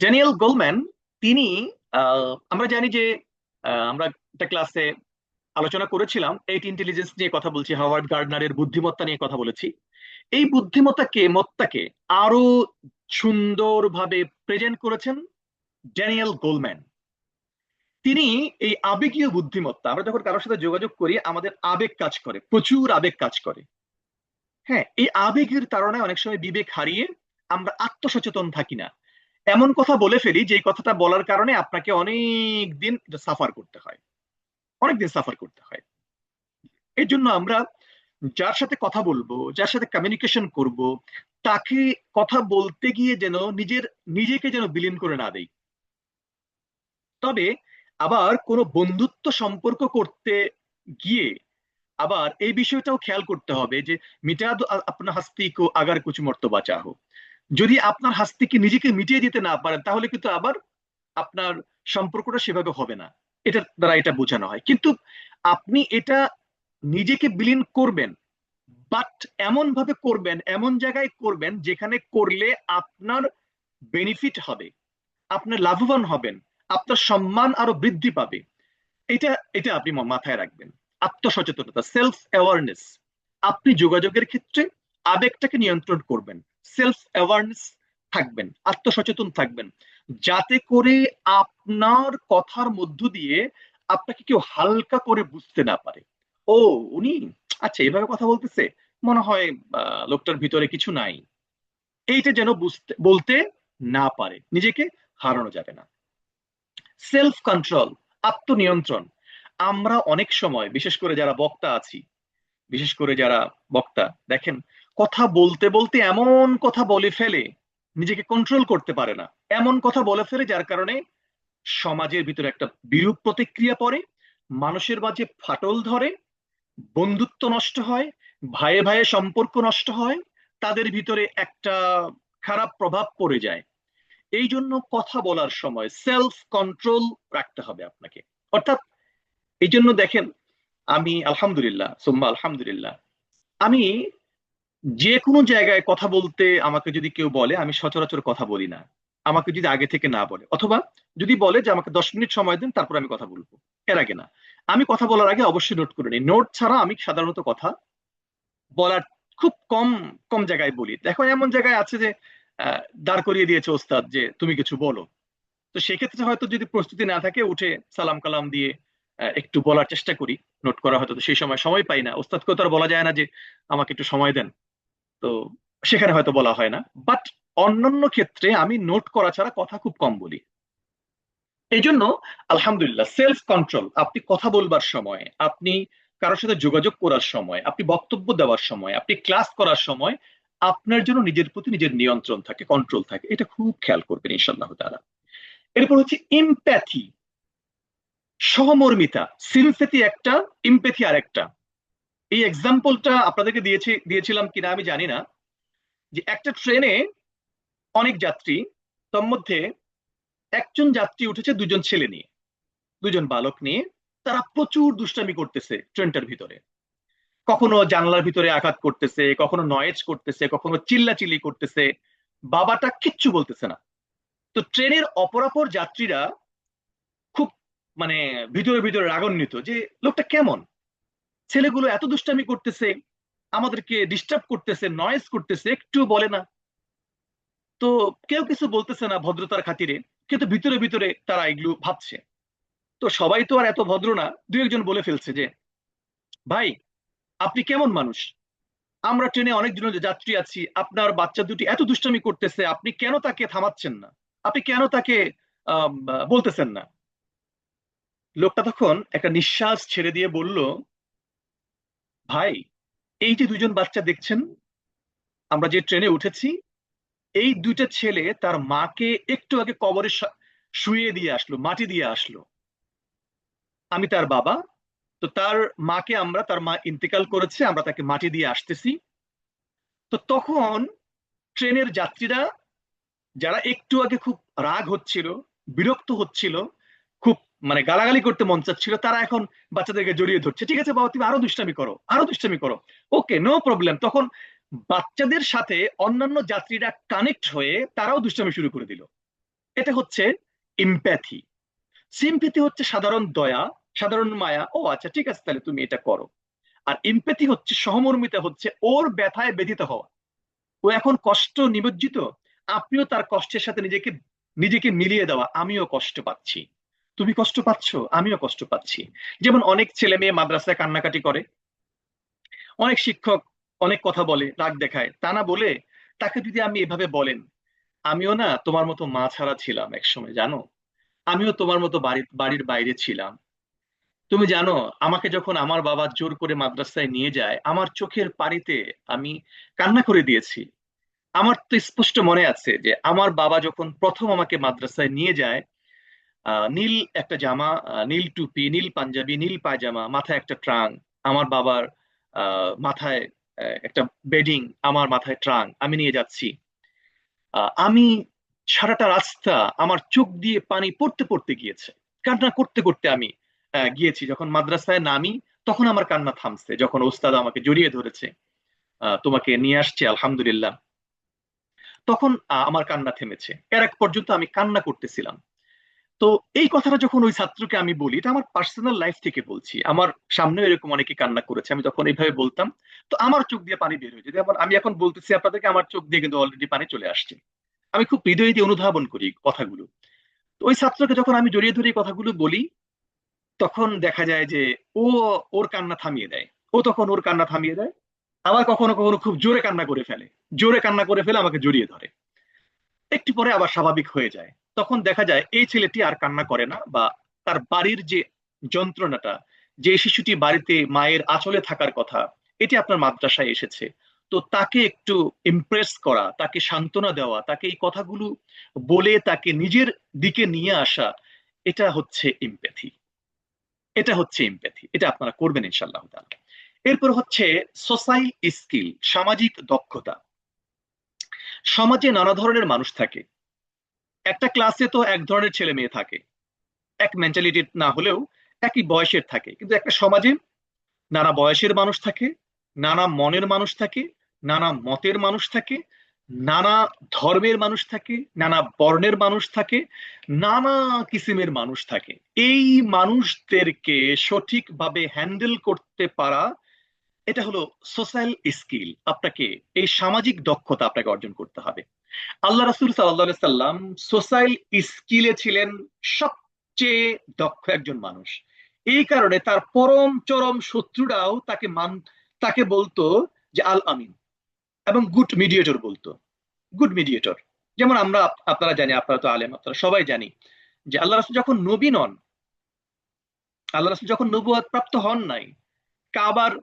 Daniel Goleman. তিনি আমরা জানি যে আমরা একটা ক্লাসে আলোচনা করেছিলাম এইট ইন্টেলিজেন্স নিয়ে কথা বলছি, হাওয়ার্ড গার্ডনারের বুদ্ধিমত্তা নিয়ে কথা বলেছি। এই বুদ্ধিমত্তাকে আরো সুন্দরভাবে প্রেজেন্ট করেছেন ড্যানিয়েল গোলম্যান। তিনি এই আবেগীয় বুদ্ধিমত্তা, আমরা যখন কারোর সাথে যোগাযোগ করি আমাদের আবেগ কাজ করে, প্রচুর আবেগ কাজ করে। হ্যাঁ, এই আবেগের কারণে অনেক সময় বিবেক হারিয়ে আমরা আত্মসচেতন থাকি না, এমন কথা বলে ফেলি যে কথাটা বলার কারণে আপনাকে অনেক দিন সাফার করতে হয়, অনেকদিন সাফার করতে হয়। এর জন্য আমরা যার সাথে কথা বলবো, যার সাথে কমিউনিকেশন করব, তাকে কথা বলতে গিয়ে যেন নিজেকে যেন বিলীন করে না দেই। তবে আবার কোনো বন্ধুত্ব সম্পর্ক করতে গিয়ে আবার এই বিষয়টাও খেয়াল করতে হবে যে মিটা দো আপনার হাস্তি কো আগার কুছ মর্তবা চাহো। যদি আপনার হাস্তিকে নিজেকে মিটিয়ে দিতে না পারেন তাহলে কিন্তু আবার আপনার সম্পর্কটা সেভাবে হবে না। এটার দ্বারা এটা বোঝানো হয়। কিন্তু আপনি এটা নিজেকে বিলীন করবেন, বাট এমন ভাবে করবেন, এমন জায়গায় করবেন যেখানে করলে আপনার বেনিফিট হবে, আপনি লাভবান হবেন, আপনার সম্মান আরো বৃদ্ধি পাবে। এটা এটা আপনি মাথায় রাখবেন। আত্মসচেতনতা, সেলফ অ্যাওয়ারনেস। আপনি যোগাযোগের ক্ষেত্রে আবেগটাকে নিয়ন্ত্রণ করবেন, সেলফ অ্যাওয়ারনেস থাকবেন, আত্মসচেতন থাকবেন, যাতে করে আপনার কথার মধ্য দিয়ে আপনাকে কেউ হালকা করে বুঝতে না পারে। ও, উনি আচ্ছা এভাবে কথা বলতেছে, মনে হয় লোকটার ভিতরে কিছু নাই। এইটা যেন বলতে না পারে, নিজেকে হারানো যাবে না। সেলফ কন্ট্রোল, আত্মনিয়ন্ত্রণ। আমরা অনেক সময় বিশেষ করে যারা বক্তা আছি, বিশেষ করে যারা বক্তা দেখেন, কথা বলতে বলতে এমন কথা বলে ফেলে নিজেকে কন্ট্রোল করতে পারে না, এমন কথা বলে ফেলে যার কারণে সমাজের ভিতরে একটা বিরূপ প্রতিক্রিয়া পড়ে, মানুষের মাঝে ফাটল ধরে, বন্ধুত্ব নষ্ট হয়, ভাইয়ে ভাইয়ে সম্পর্ক নষ্ট হয়, তাদের ভিতরে একটা খারাপ প্রভাব পড়ে যায়। এই জন্য কথা বলার সময় সেলফ কন্ট্রোল রাখতে হবে আপনাকে। অর্থাৎ এই জন্য দেখেন, আমি আলহামদুলিল্লাহ সুম্মা আলহামদুলিল্লাহ, আমি যে কোনো জায়গায় কথা বলতে আমাকে যদি কেউ বলে, আমি সচরাচর কথা বলি না, আমাকে যদি আগে থেকে না বলে, অথবা যদি বলে যে আমাকে 10 মিনিট সময় দিন তারপর আমি কথা বলবো, এর আগে না। আমি কথা বলার আগে অবশ্যই নোট করে নিই, নোট ছাড়া আমি সাধারণত কথা বলার খুব কম কম জায়গায় বলি। এখন এমন জায়গায় আছে যে দাঁড় করিয়ে দিয়েছে ওস্তাদ যে তুমি কিছু বলো, তো সেক্ষেত্রে হয়তো যদি প্রস্তুতি না থাকে উঠে সালাম কালাম দিয়ে একটু বলার চেষ্টা করি। নোট করা হয়তো তো সেই সময় সময় পাই না, ওস্তাদকেও তো আর বলা যায় না যে আমাকে একটু সময় দেন, তো সেখানে হয়তো বলা হয় না। বাট অন্যান্য ক্ষেত্রে আমি নোট করা ছাড়া কথা খুব কম বলি। এই জন্য আলহামদুলিল্লাহ সেলফ কন্ট্রোল, আপনি কথা বলবার সময়, আপনি কারোর সাথে যোগাযোগ করার সময়, আপনি বক্তব্য দেওয়ার সময়, আপনি ক্লাস করার সময় আপনার জন্য নিজের প্রতি নিজের নিয়ন্ত্রণ থাকে, কন্ট্রোল থাকে, এটা খুব খেয়াল করবেন ইনশাআল্লাহ তাআলা। এরপর হচ্ছে ইমপ্যাথি, সহমর্মিতা। সিম্প্যাথি একটা, ইমপ্যাথি আরেকটা। এই এক্সাম্পলটা আপনাদেরকে দিয়েছিলাম কিনা আমি জানি না, যে একটা ট্রেনে অনেক যাত্রী, তার মধ্যে একজন যাত্রী উঠেছে দুজন ছেলে নিয়ে, দুজন বালক নিয়ে। তারা প্রচুর দুষ্টামি করতেছে ট্রেনটার ভিতরে, কখনো জানলার ভিতরে আঘাত করতেছে, কখনো নয়েজ করতেছে, কখনো চিল্লাচিল্লি করতেছে। বাবাটা কিচ্ছু বলতেছে না। তো ট্রেনের অপরাপর যাত্রীরা খুব মানে ভিতরে ভিতরে রাগান্বিত যে লোকটা কেমন, ছেলেগুলো এত দুষ্টামি করতেছে, আমাদেরকে ডিস্টার্ব করতেছে, নয়েজ করতেছে, একটু বলে না। তো কেউ কিছু বলতেছে না ভদ্রতার খাতিরে, কিন্তু ভিতরে ভিতরে তারা এগুলো ভাবছে। তো সবাই তো আর এত ভদ্র না, দু একজন বলে ফেলছে যে ভাই আপনি কেমন মানুষ, আমরা ট্রেনে অনেকজন যাত্রী আছি, আপনার বাচ্চা দুটি এত দুষ্টামি করতেছে, আপনি কেন তাকে থামাচ্ছেন না, আপনি কেন তাকে বলতেছেন না। লোকটা তখন একটা নিঃশ্বাস ছেড়ে দিয়ে বলল, ভাই এই যে দুজন বাচ্চা দেখছেন, আমরা যে ট্রেনে উঠেছি, এই দুইটা ছেলে তার মাকে একটু আগে কবরে শুইয়ে দিয়ে আসলো, মাটি দিয়ে আসলো। আমি তার বাবা, তো তার মাকে আমরা, তার মা ইন্তেকাল করেছে, আমরা তাকে মাটি দিয়ে আসতেছি। তো তখন ট্রেনের যাত্রীরা, যারা একটু আগে খুব রাগ হচ্ছিল, বিরক্ত হচ্ছিল, খুব মানে গালাগালি করতে মন চাচ্ছিল, তারা এখন বাচ্চাদেরকে জড়িয়ে ধরছে, ঠিক আছে বাবা তুমি আরো দুষ্টামি করো, আরো দুষ্টামি করো, ওকে নো প্রবলেম। তখন বাচ্চাদের সাথে অন্যান্য যাত্রীরা কানেক্ট হয়ে তারাও দুষ্টামি শুরু করে দিল। এটা হচ্ছে ইম্প্যাথি। সিম্প্যাথি হচ্ছে সাধারণ দয়া, সাধারণ মায়া, ও আচ্ছা ঠিক আছে তাহলে তুমি এটা করো। আর ইম্প্যাথি হচ্ছে সহমর্মিতা, হচ্ছে ওর ব্যথায় ব্যথিত হওয়া। ও এখন কষ্ট নিমজ্জিত, আপনিও তার কষ্টের সাথে নিজেকে নিজেকে মিলিয়ে দেওয়া, আমিও কষ্ট পাচ্ছি, তুমি কষ্ট পাচ্ছ, আমিও কষ্ট পাচ্ছি। যেমন অনেক ছেলে মেয়ে মাদ্রাসায় কান্নাকাটি করে, অনেক শিক্ষক অনেক কথা বলে, রাগ দেখায়, তা না বলে তাকে যদি আমি এভাবে বলেন, আমিও না তোমার মতো মা ছাড়া ছিলাম একসময় জানো, আমিও তোমার মতো বাড়ির বাইরে ছিলাম, তুমি জানো আমাকে যখন আমার বাবা জোর করে মাদ্রাসায় নিয়ে যায়, আমার চোখের পানিতে আমি কান্না করে দিয়েছি। আমার তো স্পষ্ট মনে আছে যে আমার বাবা যখন প্রথম আমাকে মাদ্রাসায় নিয়ে যায়, নীল একটা জামা, নীল টুপি, নীল পাঞ্জাবি, নীল পায়জামা, মাথায় একটা ট্রাং, আমার বাবার মাথায় একটা বেডিং, আমার মাথায় ট্রাং, আমি নিয়ে যাচ্ছি। আমি সারাটা রাস্তা আমার চোখ দিয়ে পানি পড়তে পড়তে গিয়েছে, কান্না করতে করতে আমি গিয়েছি। যখন মাদ্রাসায় নামি তখন আমার কান্না থামছে, যখন ওস্তাদ আমাকে জড়িয়ে ধরেছে, তোমাকে নিয়ে আসছে আলহামদুলিল্লাহ, তখন আমার কান্না থেমেছে। এর এক পর্যন্ত আমি কান্না করতেছিলাম। তো এই কথাটা যখন ওই ছাত্রকে আমি বলি, এটা আমার পার্সোনাল লাইফ থেকে বলছি, আমার সামনেও এরকম অনেকে কান্না করেছে, আমি তখন এইভাবে বলতাম, তো আমার চোখ দিয়ে পানি বের হয়েছে। যেমন আমি এখন বলতেছি আপনাদেরকে, আমার চোখ দিয়ে কিন্তু অলরেডি পানি চলে আসছে। আমি খুব হৃদয় দিয়ে অনুধাবন করি কথাগুলো। তো ওই ছাত্রকে যখন আমি জড়িয়ে ধরে এই কথাগুলো বলি, তখন দেখা যায় যে ও ওর কান্না থামিয়ে দেয়, ও তখন ওর কান্না থামিয়ে দেয়, আবার কখনো কখনো খুব জোরে কান্না করে ফেলে, জোরে কান্না করে ফেলে আমাকে জড়িয়ে ধরে, একটু পরে আবার স্বাভাবিক হয়ে যায়। তখন দেখা যায় এই ছেলেটি আর কান্না করে না, বা তার বাড়ির যে যন্ত্রণাটা, যে শিশুটি বাড়িতে মায়ের আঁচলে থাকার কথা, এটি আপনার মাদ্রাসায় এসেছে, তো তাকে একটু ইমপ্রেস করা, তাকে সান্ত্বনা দেওয়া, তাকে এই কথাগুলো বলে তাকে নিজের দিকে নিয়ে আসা, এটা হচ্ছে ইমপ্যাথি। এটা হচ্ছে ইমপ্যাথি, এটা আপনারা করবেন ইনশাআল্লাহ তাআলা। এরপর হচ্ছে সোসাইল স্কিল, সামাজিক দক্ষতা। সমাজে নানা ধরনের মানুষ থাকে, একটা ক্লাসে তো এক ধরনের ছেলে মেয়ে থাকে, এক মেন্টালিটির না হলেও একই বয়সের থাকে, কিন্তু একটা সমাজে নানা বয়সের মানুষ থাকে, নানা মনের মানুষ থাকে, নানা মতের মানুষ থাকে, নানা ধর্মের মানুষ থাকে, নানা বর্ণের মানুষ থাকে, নানা কিসিমের মানুষ থাকে। এই মানুষদেরকে সঠিকভাবে হ্যান্ডেল করতে পারা, এটা হলো সোশ্যাল স্কিল। আপনাকে এই সামাজিক দক্ষতা আপনাকে অর্জন করতে হবে। আল্লাহ রাসূল সাল্লাল্লাহু সাল্লাম সোশ্যাল স্কিলে ছিলেন সবচেয়ে দক্ষ একজন মানুষ। এই কারণে তার পরম চরম শত্রুরাও তাকে বলতো যে আল আমিন, এবং গুড মিডিয়েটর বলতো, গুড মিডিয়েটর। যেমন আমরা, আপনারা জানি, আপনারা তো আলেম, আপনারা সবাই জানি যে আল্লাহ রাসূল যখন নবী নন, আল্লাহ রাসূল যখন নবুয়ত প্রাপ্ত হন নাই, কাবার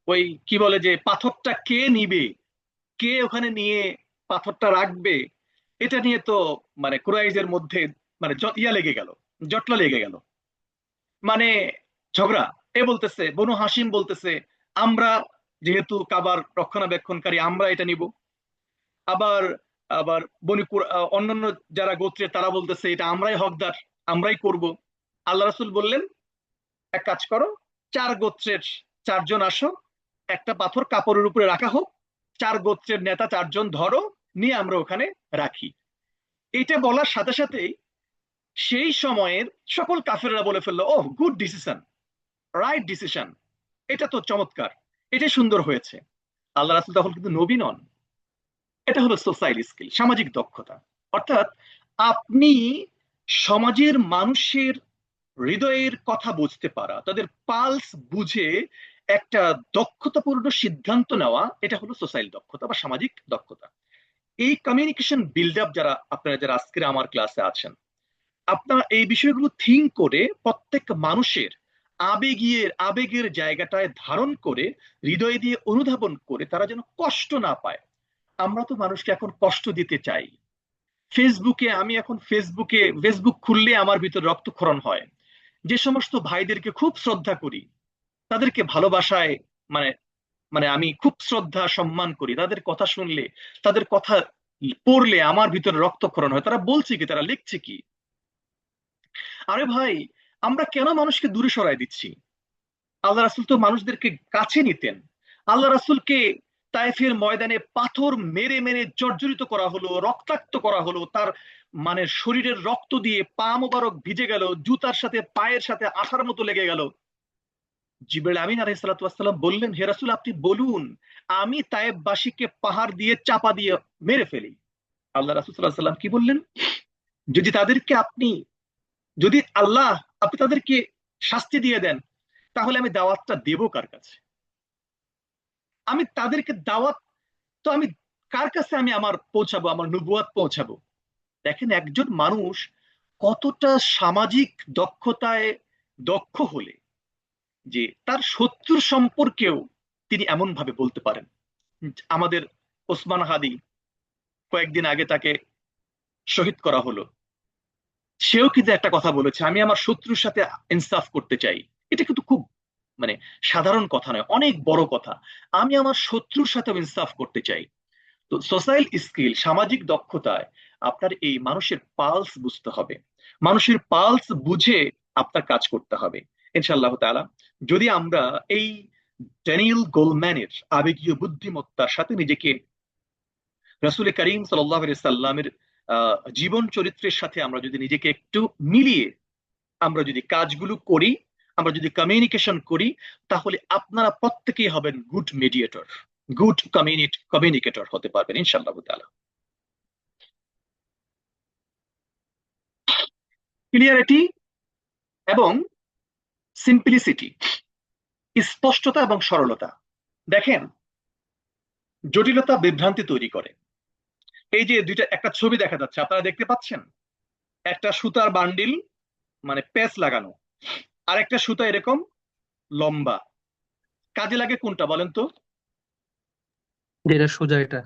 ওই কি বলে যে পাথরটা কে নিবে, কে ওখানে নিয়ে পাথরটা রাখবে, এটা নিয়ে তো মানে কুরাইশদের মধ্যে মানে ইয়া লেগে গেল, জটলা লেগে গেল, মানে ঝগড়া। এ বলতেছে, বনু হাসিম বলতেছে আমরা যেহেতু কাবার রক্ষণাবেক্ষণকারী আমরা এটা নিব। আবার আবার অন্যান্য যারা গোত্রের তারা বলতেছে এটা আমরাই হকদার, আমরাই করব। আল্লাহ রাসূল বললেন এক কাজ করো, চার গোত্রের চারজন আসো, একটা পাথর কাপড়ের উপরে রাখা হোক, চার গোত্রের নেতা চারজন ধরো, নিয়ে আমরা ওখানে রাখি। এটা বলার সাথে সাথেই সেই সময়ের সকল কাফেররা বলে ফেললো, ওহ গুড ডিসিশন, রাইট ডিসিশন, এটা তো চমৎকার, এটা সুন্দর হয়েছে। আল্লাহ রাসূল তখন কিন্তু নবী নন। এটা হলো সোসাইল স্কিল, সামাজিক দক্ষতা। অর্থাৎ আপনি সমাজের মানুষের হৃদয়ের কথা বুঝতে পারা, তাদের পালস বুঝে একটা দক্ষতাপূর্ণ সিদ্ধান্ত নেওয়া, এটা হলো সোসাইল দক্ষতা বা সামাজিক দক্ষতা। এই কমিউনিকেশন বিল্ড আপ, আপনারা যারা আজকের আমার ক্লাসে আছেন, আপনারা এই বিষয়গুলো থিঙ্ক করে প্রত্যেক মানুষের আবেগের জায়গাটায় ধারণ করে, হৃদয় দিয়ে অনুধাবন করে তারা যেন কষ্ট না পায়। আমরা তো মানুষকে এখন কষ্ট দিতে চাই। আমি এখন ফেসবুক খুললে আমার ভিতর রক্তক্ষরণ হয়। যে সমস্ত ভাইদেরকে খুব শ্রদ্ধা করি, তাদেরকে ভালোবাসায়, মানে মানে আমি খুব শ্রদ্ধা সম্মান করি, তাদের কথা শুনলে, তাদের কথা পড়লে আমার ভিতরে রক্তক্ষরণ হয়। তারা বলছে কি, তারা লিখছে কি? আরে ভাই, আমরা কেন মানুষকে দূরে সরায় দিচ্ছি? আল্লাহ রাসূল তো মানুষদেরকে কাছে নিতেন। আল্লাহ রাসূলকে তায়েফের ময়দানে পাথর মেরে মেরে জর্জরিত করা হলো, রক্তাক্ত করা হলো, তার মানে শরীরের রক্ত দিয়ে পা মোবারক ভিজে গেল, জুতার সাথে পায়ের সাথে আঠার মতো লেগে গেল। জিবরাইল আমিন আলাইহিস সালাতু ওয়াস সালাম বললেন, হে রাসূল আপনি বলুন, আমি তায়েফবাসীকে পাহাড় দিয়ে চাপা দিয়ে মেরে ফেলি। আল্লাহ রাসূল সাল্লাল্লাহু আলাইহি সাল্লাম কি বললেন? যদি তাদেরকে আপনি, যদি আল্লাহ আপনি তাদেরকে শাস্তি দিয়ে দেন, তাহলে আমি দাওয়াতটা দেব কার কাছে? আমি তাদেরকে দাওয়াত, তো আমি কার কাছে আমি আমার পৌঁছাবো, আমার নবুয়াত পৌঁছাবো? দেখেন একজন মানুষ কতটা সামাজিক দক্ষতায় দক্ষ হলে যে তার শত্রুর সম্পর্কেও তিনি এমন ভাবে বলতে পারেন। আমাদের ওসমান হাদি, কয়েকদিন আগে তাকে শহীদ করা হলো, সেও কিন্তু একটা কথা বলেছে, আমি আমার শত্রুর সাথে ইনসাফ করতে চাই। এটা কিন্তু খুব মানে সাধারণ কথা নয়, অনেক বড় কথা। আমি আমার শত্রুর সাথে ইনসাফ করতে চাই। তো সোশ্যাল স্কিল, সামাজিক দক্ষতায় আপনার এই মানুষের পালস বুঝতে হবে, মানুষের পালস বুঝে আপনার কাজ করতে হবে ইনশাআল্লাহ তাআলা। যদি আমরা এই ড্যানিয়েল গোলম্যানের আবেগীয় বুদ্ধিমত্তার সাথে নিজেকে রাসূল করিম সাল্লাল্লাহু আলাইহি সাল্লামের জীবন চরিত্রের সাথে আমরা যদি নিজেকে একটু মিলিয়ে আমরা যদি কাজগুলো করি, আমরা যদি কমিউনিকেশন করি, তাহলে আপনারা প্রত্যেকেই হবেন গুড মিডিয়েটর, গুড কমিউনিকেটর হতে পারবেন ইনশাআল্লাহ তাআলা। ক্লিয়ারিটি এবং সিম্পলিসিটি, স্পষ্টতা এবং সরলতা। দেখেন, জটিলতা বিভ্রান্তি তৈরি করে। এই যে দুইটা, একটা ছবি দেখা যাচ্ছে, আপনারা দেখতে পাচ্ছেন, একটা সুতার বান্ডিল, মানে প্যাচ লাগানো, আর একটা সুতা এরকম লম্বা। কাজে লাগে কোনটা বলেন তো? যেটা সোজা এটা।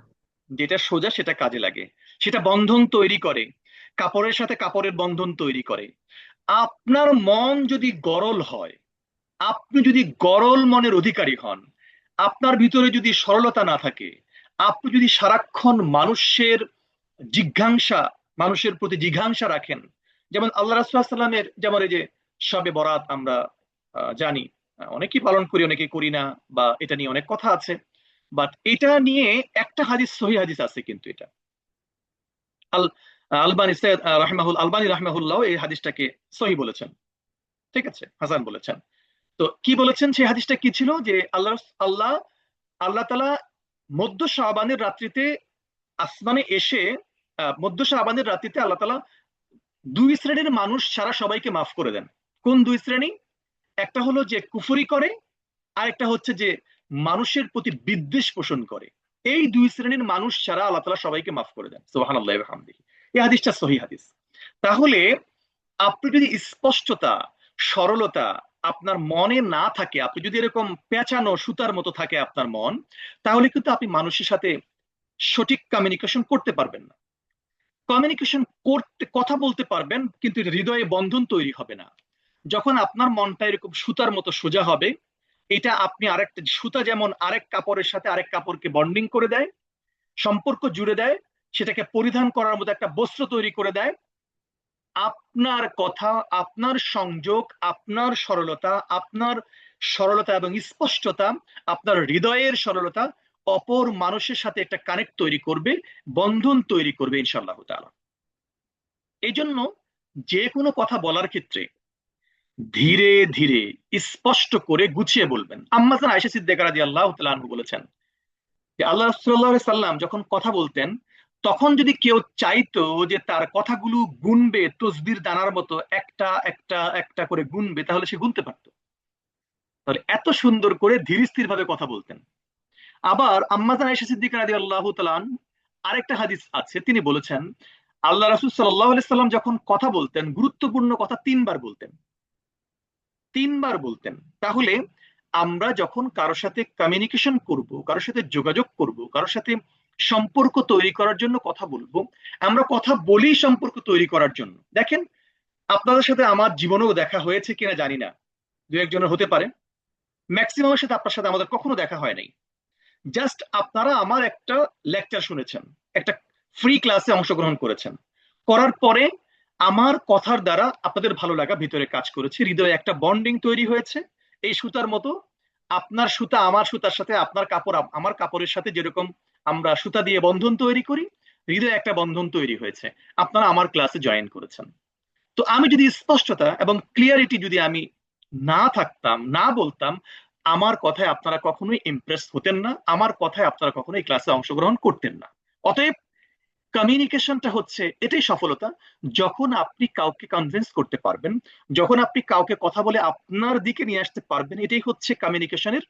যেটা সোজা সেটা কাজে লাগে, সেটা বন্ধন তৈরি করে, কাপড়ের সাথে কাপড়ের বন্ধন তৈরি করে। আপনার মন যদি গরল হয়, আপনি যদি গরল মনের অধিকারী হন, আপনার ভিতরে যদি সরলতা না থাকে, আপনি যদি সারাক্ষণ জিজ্ঞাসা মানুষের প্রতি জিজ্ঞাসা রাখেন, যেমন আল্লাহ রাসূলুল্লাহ সাল্লাল্লাহু আলাইহি ওয়াসাল্লামের, যেমন এই যে শবে বরাত আমরা জানি, অনেকেই পালন করি অনেকে করি না, বা এটা নিয়ে অনেক কথা আছে। বাট এটা নিয়ে একটা হাদিস, সহিহ হাদিস আছে কিন্তু এটা আল আলবানী সৈয়দ আলবানী রাহমাহুল্লাহ এই হাদিসটাকে সহিহ বলেছেন, ঠিক আছে, হাসান বলেছেন। তো কি বলেছেন, সেই হাদিসটা কি ছিল, যে আল্লাহ আল্লাহ তাআলা মধ্য শাবানের রাত্রিতে আসমানে এসে, মধ্য শাবানের রাত্রিতে আল্লাহ তাআলা দুই শ্রেণীর মানুষ ছাড়া সবাইকে মাফ করে দেন। কোন দুই শ্রেণী? একটা হলো যে কুফরি করে, আর একটা হচ্ছে যে মানুষের প্রতি বিদ্বেষ পোষণ করে। এই দুই শ্রেণীর মানুষ ছাড়া আল্লাহ তাআলা সবাইকে মাফ করে দেন। সুবহানাল্লাহি ওয়া বিহামদিহি। এই হাদিসটা সহিহ হাদিস। তাহলে আপনি যদি স্পষ্টতা, সরলতা আপনার মনে না থাকে, আপনি যদি এরকম পেঁচানো সুতার মতো থাকে আপনার মন, তাহলে কিন্তু আপনি মানুষের সাথে সঠিক কমিউনিকেশন করতে পারবেন না। কমিউনিকেশন করতে, কথা বলতে পারবেন, কিন্তু হৃদয়ে বন্ধন তৈরি হবে না। যখন আপনার মনটা এরকম সুতার মতো সোজা হবে, এটা আপনি আরেকটা সুতা যেমন আরেক কাপড়ের সাথে আরেক কাপড়কে বন্ডিং করে দেয়, সম্পর্ক জুড়ে দেয়, সেটাকে পরিধান করার মতো একটা বস্ত্র তৈরি করে দেয়, আপনার কথা, আপনার সংযোগ, আপনার সরলতা এবং স্পষ্টতা, আপনার হৃদয়ের সরলতা অপর মানুষের সাথে একটা কানেক্ট তৈরি করবে, বন্ধন তৈরি করবে ইনশাআল্লাহ তাআলা। এই জন্য যে কোনো কথা বলার ক্ষেত্রে ধীরে ধীরে, স্পষ্ট করে গুছিয়ে বলবেন। আম্মা জান আয়েশা সিদ্দিকা রাদিয়াল্লাহু তাআলা আনহা বলেছেন যে আল্লাহ রাসূলুল্লাহ সাল্লাল্লাহু আলাইহি সাল্লাম যখন কথা বলতেন, তখন যদি কেউ চাইতো যে তার কথাগুলো গুনবে তসবির দানার মতো, একটা একটা একটা করে গুনবে, তাহলে সে গুনতে পারতো। তাহলে এত সুন্দর করে ধীর স্থির ভাবে কথা বলতেন। আবার আম্মা জান আয়েশা সিদ্দিকা রাদিয়াল্লাহু তাআলা আরেকটা হাদিস আছে, তিনি বলেছেন আল্লাহ রাসূল সাল্লাল্লাহু আলাইহি সাল্লাম যখন কথা বলতেন, গুরুত্বপূর্ণ কথা তিনবার বলতেন, তিনবার বলতেন। তাহলে আমরা যখন কারোর সাথে কমিউনিকেশন করব, কারোর সাথে যোগাযোগ করব, কারোর সাথে সম্পর্ক তৈরি করার জন্য কথা বলবো, আমরা কথা বলি সম্পর্ক তৈরি করার জন্য। দেখেন, আপনাদের সাথে আমার জীবনেও দেখা হয়েছে কিনা জানি না, দু একজনের হতে পারে। ম্যাক্সিমামের সাথে আপনার সাথে আমাদের কখনো দেখা হয় নাই। জাস্ট আপনারা আমার একটা লেকচার শুনেছেন, একটা ফ্রি ক্লাসে অংশগ্রহণ করেছেন, করার পরে আমার কথার দ্বারা আপনাদের ভালো লাগা ভিতরে কাজ করেছে, হৃদয়ে একটা বন্ডিং তৈরি হয়েছে। এই সুতার মতো আপনার সুতা আমার সুতার সাথে, আপনার কাপড় আমার কাপড়ের সাথে যেরকম আমরা সুতা দিয়ে বন্ধন তৈরি করি, হৃদয়ে একটা বন্ধন তৈরি হয়েছে। আপনারা আমার ক্লাসে জয়েন করেছেন। তো আমি যদি স্পষ্টতা এবং ক্লিয়ারিটি যদি আমি না থাকতাম, না বলতাম, আমার কথায় আপনারা কখনোই ইমপ্রেস হতেন না, আমার কথায় আপনারা কখনোই ক্লাসে অংশগ্রহণ করতেন না। অতএব কমিউনিকেশনটা হচ্ছে এটাই সফলতা। যখন আপনি কাউকে কনভিন্স করতে পারবেন, যখন আপনি কাউকে কথা বলে আপনার দিকে নিয়ে আসতে পারবেন, এটাই হচ্ছে কমিউনিকেশনের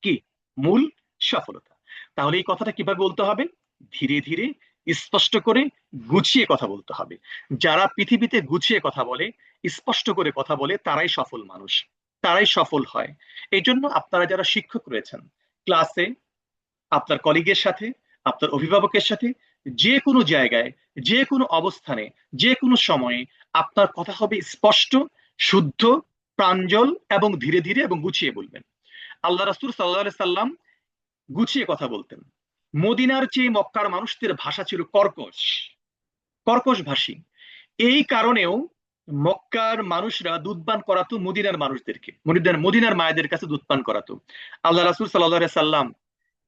কি মূল সফলতা। তাহলে এই কথাটা কিভাবে বলতে হবে? ধীরে ধীরে, স্পষ্ট করে, গুছিয়ে কথা বলতে হবে। যারা পৃথিবীতে গুছিয়ে কথা বলে, স্পষ্ট করে কথা বলে, তারাই সফল মানুষ, তারাই সফল হয়। এই জন্য আপনারা যারা শিক্ষক রয়েছেন, ক্লাসে আপনার কলিগের সাথে, আপনার অভিভাবকের সাথে, যে কোনো জায়গায়, যে কোনো অবস্থানে, যে কোনো সময়ে আপনার কথা হবে স্পষ্ট, শুদ্ধ, প্রাঞ্জল এবং ধীরে ধীরে এবং গুছিয়ে বলবেন। আল্লাহ রাসূল সাল্লাল্লাহু আলাইহি সাল্লাম গুছিয়ে কথা বলতেন। মদিনার চেয়ে মক্কার মানুষদের ভাষা ছিল কর্কশ, কর্কশ ভাষী। এই কারণেও মক্কার মানুষরা দুধ পান করাতো মদিনার মানুষদেরকে, মদিনার মদিনার মায়েদের কাছে দুধ পান করাতো। আল্লাহ রাসূল সাল্লাল্লাহু আলাইহি সাল্লাম